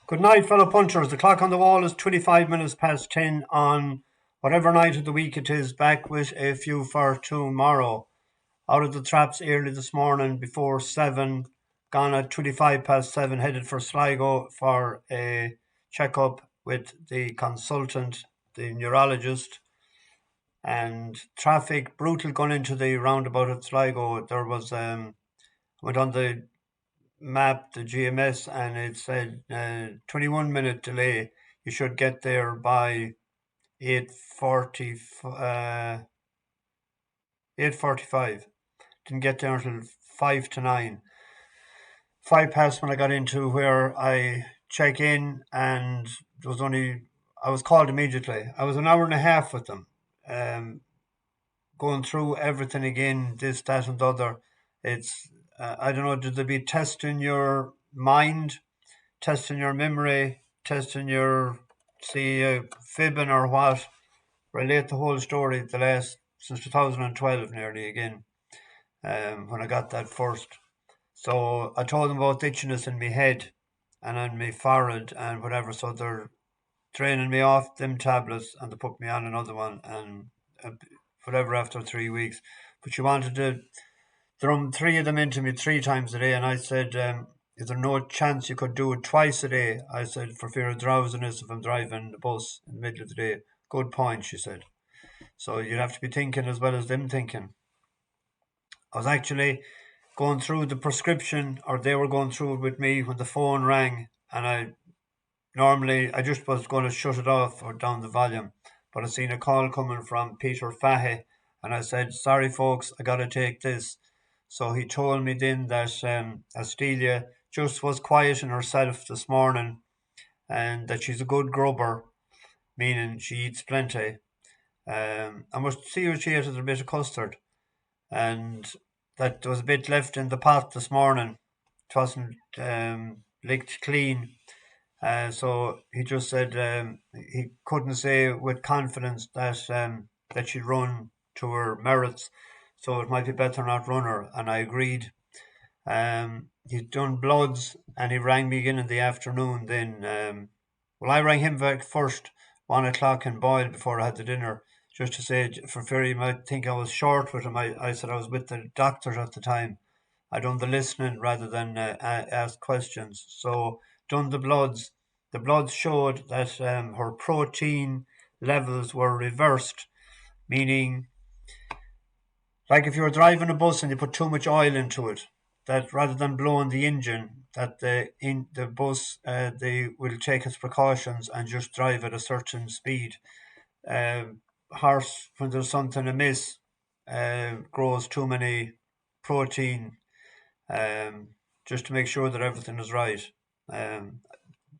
Good night, fellow punchers. The clock on the wall is 25 minutes past 10 on whatever night of the week it is, back with a few for tomorrow. Out of the traps early this morning before 7, gone at 25 past 7, headed for Sligo for a checkup with the consultant, the neurologist. And traffic brutal going into the roundabout at Sligo. There was, went on the map, the GMS, and it said 21-minute delay. You should get there by 8:40, 8:45. Didn't get there until 5 to 9. 5 past when I got into where I check in, and there was only, I was called immediately. I was an hour and a half with them, um, going through everything again, this, that, and the other. It's, I don't know, did they be testing your mind, testing your memory, testing your, see, fibbing or what? Relate the whole story the last, since 2012 nearly again, when I got that first. So I told them about the itchiness in my head and on my forehead and whatever. So they're draining me off them tablets and they put me on another one and whatever after 3 weeks. But she wanted to drum three of them into me 3 times a day, and I said, "Is there no chance you could do it twice a day?" I said, "For fear of drowsiness if I'm driving the bus in the middle of the day." Good point, she said. So you'd have to be thinking as well as them thinking. I was actually going through the prescription, or they were going through it with me when the phone rang, and I just was going to shut it off or down the volume, but I seen a call coming from Peter Fahy, and I said, "Sorry, folks, I got to take this." So he told me then that Astelia just was quieting herself this morning and that she's a good grubber, meaning she eats plenty. I must see what she ate a bit of custard, and that there was a bit left in the pot this morning. It wasn't licked clean. So he just said he couldn't say with confidence that she'd run to her merits, so it might be better not run her. And I agreed. He'd done bloods, and he rang me again in the afternoon. Then, well, I rang him back first, 1 o'clock in Boyle before I had the dinner, just to say, for fear he might think I was short with him. I said I was with the doctors at the time. I done the listening rather than ask questions. So done the bloods. The bloods showed that her protein levels were reversed, meaning like if you were driving a bus and you put too much oil into it, that rather than blowing the engine, that the bus they will take its precautions and just drive at a certain speed. Horse, when there's something amiss, grows too many protein, just to make sure that everything is right. Um,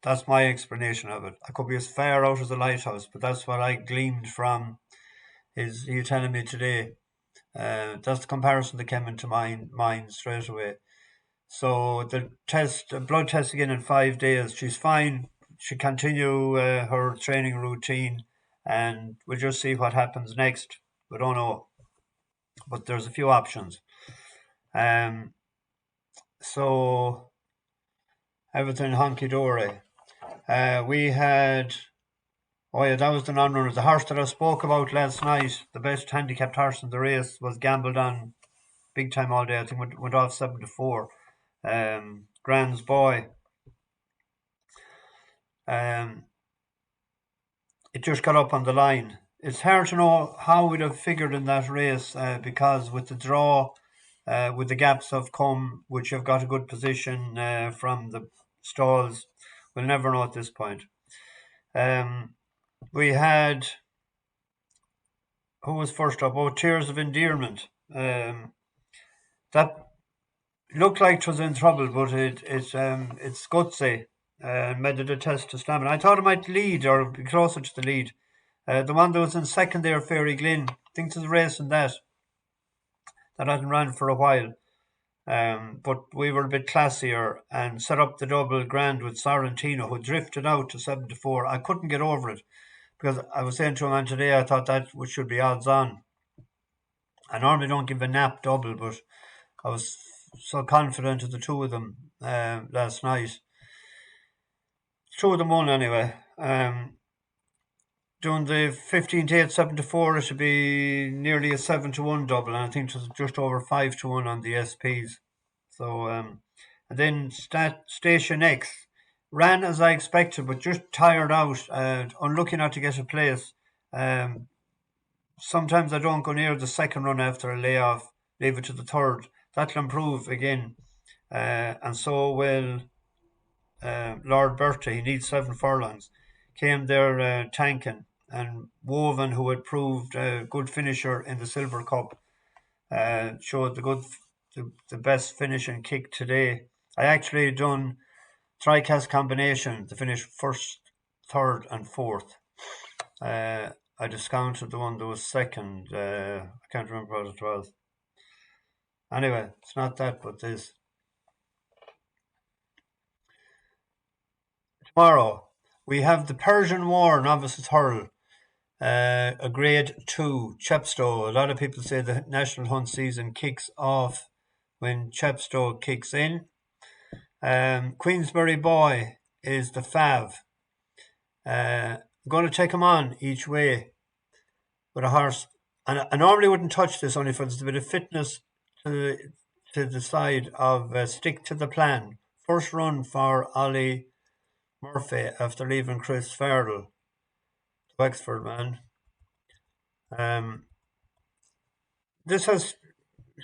that's my explanation of it. I could be as far out as a lighthouse, but that's what I gleaned from his you telling me today. That's the comparison that came into mind straight away. So the blood test again in 5 days. She's fine. She continue her training routine, and we'll just see what happens next. We don't know, but there's a few options. Um, so everything honky dory. We had, oh yeah, that was the non-runner. The horse that I spoke about last night, the best handicapped horse in the race, was gambled on big time all day. I think went off 7-4. Grand's boy. Um, it just got up on the line. It's hard to know how we'd have figured in that race because with the draw, with the gaps have come, which have got a good position from the stalls, we'll never know at this point. We had, who was first up? Oh, Tears of Endearment. That looked like it was in trouble, but it's gutsy and made it a test to slam it. I thought it might lead or be closer to the lead. The one that was in second there, Fairy Glynn, thinks it's racing that hasn't ran for a while. But we were a bit classier and set up the double grand with Sorrentino, who drifted out to 7-4. I couldn't get over it because I was saying to a man today, I thought that should be odds on. I normally don't give a nap double, but I was so confident of the two of them last night. two of them won anyway. Doing the 15 to 8, 7 to 4, it should be nearly a 7 to 1 double, and I think it was just over 5 to 1 on the SPs. So, and then Station X ran as I expected, but just tired out, unlucky not to get a place. Um, Sometimes I don't go near the second run after a layoff, leave it to the third. That'll improve again. And so will Lord Bertie. He needs 7 furlongs. Came there tanking. And Woven, who had proved a good finisher in the Silver Cup, showed the best finishing kick today. I actually done Tricast combination to finish first, third, and fourth. I discounted the one that was second. I can't remember what it was. Anyway, it's not that, but this. Tomorrow, we have the Persian War novices hurl, a grade 2, Chepstow. A lot of people say the national hunt season kicks off when Chepstow kicks in. Queensberry Boy is the fav. I'm going to take him on each way with a horse. And I normally wouldn't touch this only for there's a bit of fitness to the side of Stick to the Plan. First run for Ollie Murphy after leaving Chris Farrell, Wexford man. Um, this has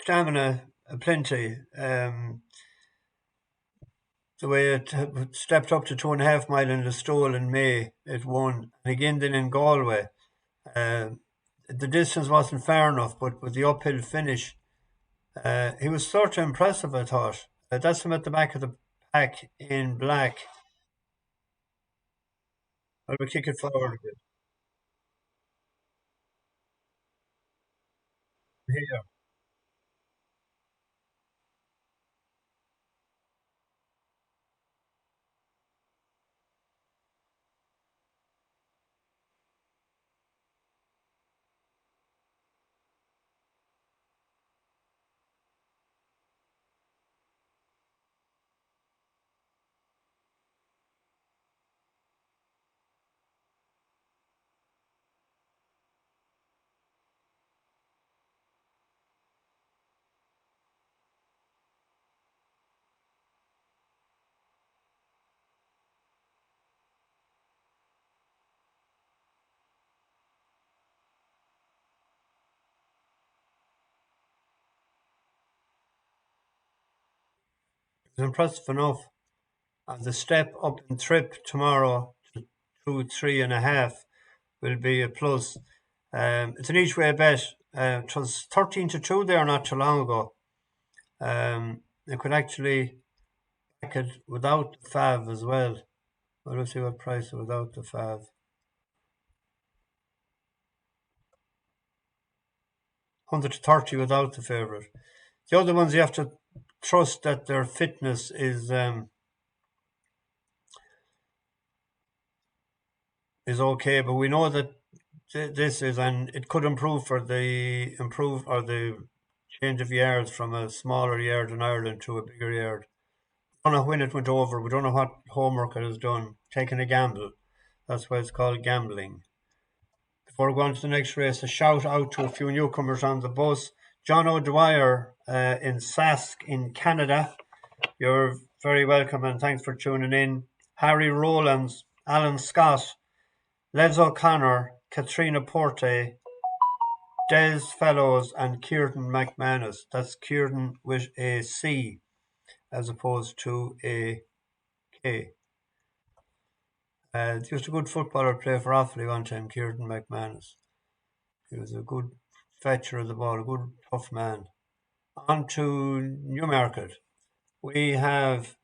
stamina plenty. The way it stepped up to 2.5 mile in the Stole in May, it won. And again then in Galway. The distance wasn't far enough, but with the uphill finish, he was sort of impressive, I thought. That's him at the back of the pack in black. I will kick it forward a bit. Here. It's impressive enough. And the step up in trip tomorrow to 2, 3.5 will be a plus. It's an each way bet. It was 13 to 2 there not too long ago. They could actually back it without the fav as well. Well, let's see what price without the fav. 130 without the favourite. The other ones you have to trust that their fitness is okay, but we know that this is, and it could improve for the improve or the change of yards from a smaller yard in Ireland to a bigger yard. We don't know when it went over. We don't know what homework it has done. Taking a gamble. That's why it's called gambling. Before going to the next race, a shout out to a few newcomers on the bus. John O'Dwyer in Sask in Canada. You're very welcome and thanks for tuning in. Harry Rowlands, Alan Scott, Les O'Connor, Katrina Porte, Des Fellows, and Kieran McManus. That's Kieran with a C as opposed to a K. Just a good footballer play for Offaly one time, Kieran McManus. He was a good fetcher of the ball, a good tough man. On to Newmarket. We have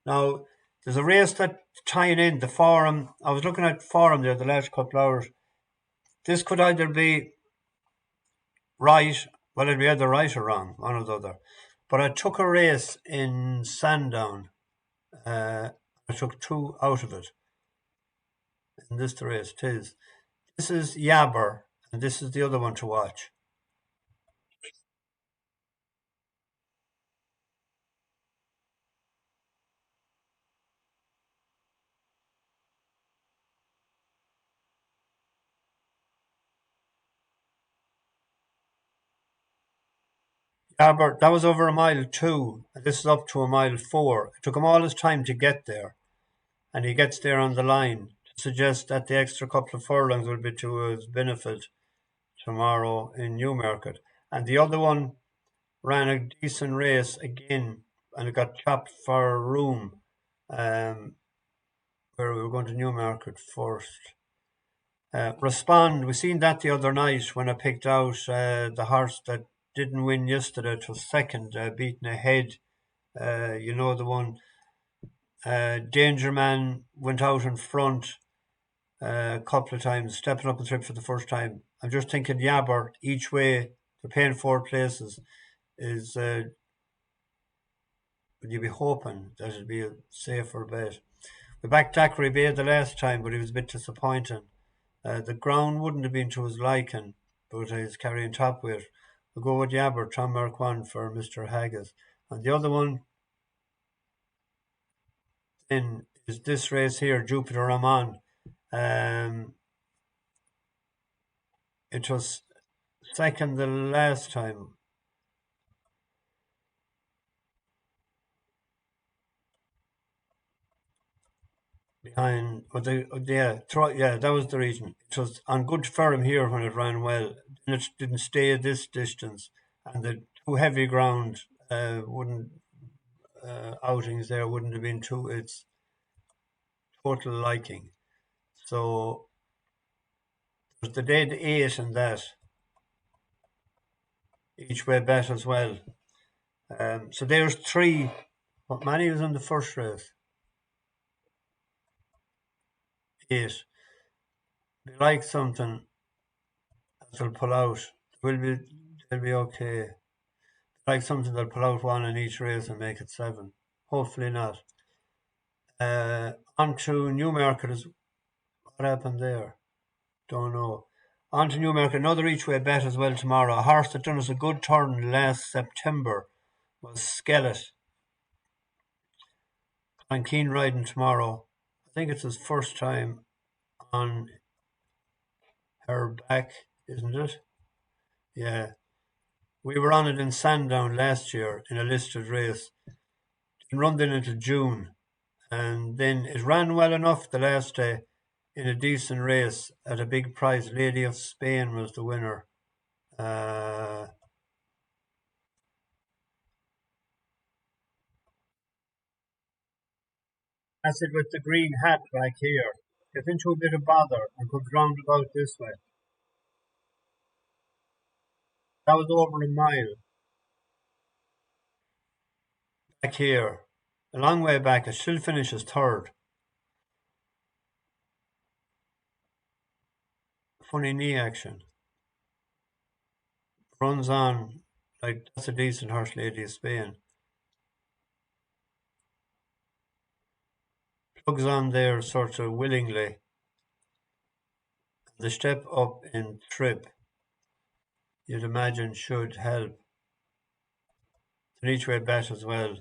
now there's a race that tying in the forum. I was looking at forum there the last couple of hours. This could either be right, well, it'd be either right or wrong, one or the other. But I took a race in Sandown. Uh, I took two out of it. And this the race, tis. This is Yabher, and this is the other one to watch. Yabher, that was over a mile two. And this is up to a mile four. It took him all his time to get there, and he gets there on the line. To suggest that the extra couple of furlongs will be to his benefit tomorrow in Newmarket. And the other one ran a decent race again, and it got chopped for room, um, where we were going to Newmarket first. Respond, we seen that the other night when I picked out the horse that didn't win yesterday. It was second, beaten ahead. You know the one. Danger Man went out in front a couple of times, stepping up the trip for the first time. I'm just thinking Yabher each way. They're paying four places. Is would you be hoping that it'd be a safer bet? We backed Daiquiri Bay the last time, but he was a bit disappointing. The ground wouldn't have been to his liking, but he's carrying top weight. We'll go with Yabher, Tom Mark 1 for Mr. Haggis. And the other one then is this race here, Jupiter Ammon. Um, it was second the last time behind. Yeah, that was the reason. It was on good firm here when it ran well. And it didn't stay at this distance, and the too heavy ground wouldn't outings there wouldn't have been to its total liking. So there's the dead eight and that each way bet as well. So there's three. What many was in the first race? Eight. They like something that'll pull out. They'll be okay. They like something that'll pull out one in each race and make it seven. Hopefully not. On to Newmarket is what happened there. Don't know. On to Newmarket, another each way bet as well tomorrow. A horse that done us a good turn last September was Skellet. I'm keen riding tomorrow. I think it's his first time on her back, isn't it? Yeah. We were on it in Sandown last year in a listed race. It run then into June. And then it ran well enough the last day in a decent race at a big prize. Lady of Spain was the winner. That's it with the green hat back here. Get into a bit of bother and could round about this way. That was over a mile. Back here. A long way back. It still finishes third. Funny knee action. Runs on like that's a decent horse, Lady of Spain. Plugs on there sort of willingly. The step up in trip, you'd imagine, should help. An each way bet as well.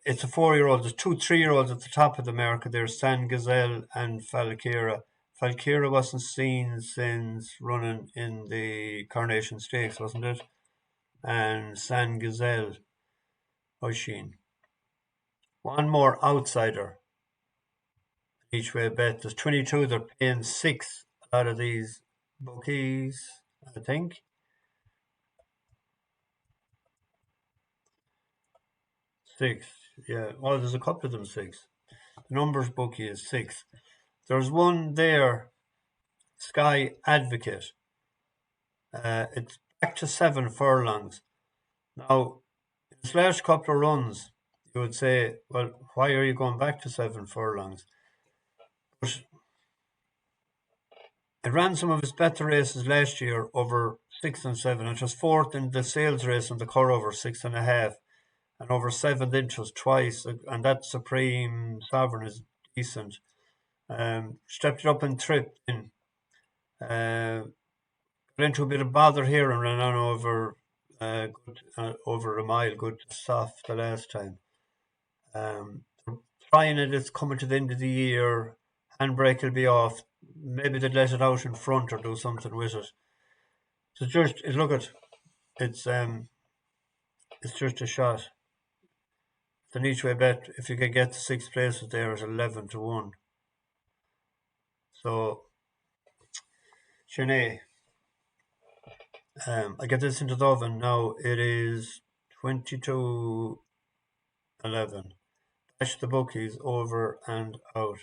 It's a 4-year-old. There's two 3-year-olds at the top of the market. There's San Gazelle and Falkira. Falkira wasn't seen since running in the Coronation Stakes, wasn't it? And San Gazelle, Oisin. One more outsider. Each way bet. There's 22. They're paying six out of these bookies, I think. Six. Yeah. Well, there's a couple of them six. The numbers bookie is six. There's one there, Sky Advocate. It's back to 7 furlongs. Now, in its last couple of runs, you would say, well, why are you going back to 7 furlongs? But it ran some of its better races last year over 6 and 7. It was fourth in the sales race on the Cur over 6.5, and over 7 inches twice, and that Supreme Sovereign is decent. Stepped it up and tripped in. Got into a bit of bother here and ran on over a mile, good soft the last time. Trying it, it's coming to the end of the year. Handbrake will be off. Maybe they'd let it out in front or do something with it. So just look at it's just a shot. The each way bet, if you can get to sixth places there, is 11-1. So, Sinead, I get this into the oven now. It is 22:11. Dash the bookies over and out.